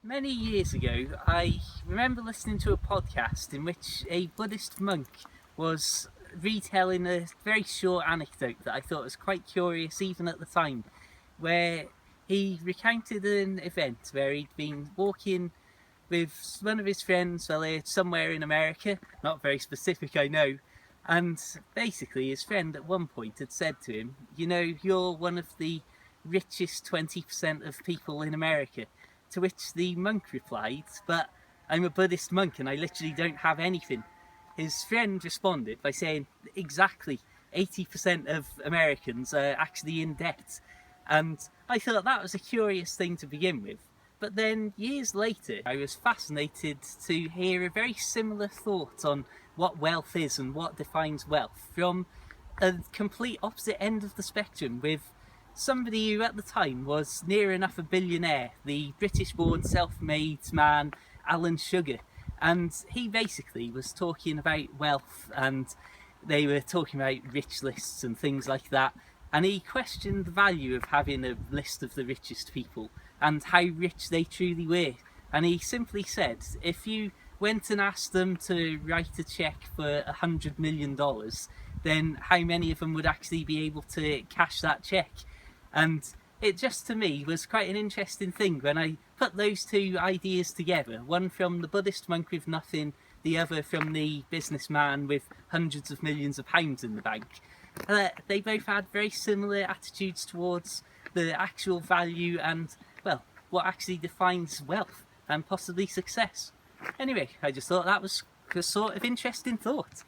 Many years ago, I remember listening to a podcast in which a Buddhist monk was retelling a very short anecdote that I thought was quite curious even at the time, where he recounted an event where he'd been walking with one of his friends somewhere in America, not very specific I know, and basically his friend at one point had said to him, you know, you're one of the richest 20% of people in America. To which the monk replied, but I'm a Buddhist monk and I literally don't have anything. His friend responded by saying, exactly, 80% of Americans are actually in debt. And I thought that was a curious thing to begin with. But then years later, I was fascinated to hear a very similar thought on what wealth is and what defines wealth from a complete opposite end of the spectrum, with somebody who at the time was near enough a billionaire, the British-born self-made man Alan Sugar. And he basically was talking about wealth, and they were talking about rich lists and things like that. And he questioned the value of having a list of the richest people and how rich they truly were. And he simply said, if you went and asked them to write a check for $100 million, then how many of them would actually be able to cash that check? And it just, to me, was quite an interesting thing when I put those two ideas together, one from the Buddhist monk with nothing, the other from the businessman with hundreds of millions of pounds in the bank. They both had very similar attitudes towards the actual value and, well, what actually defines wealth and possibly success. Anyway, I just thought that was a sort of interesting thought.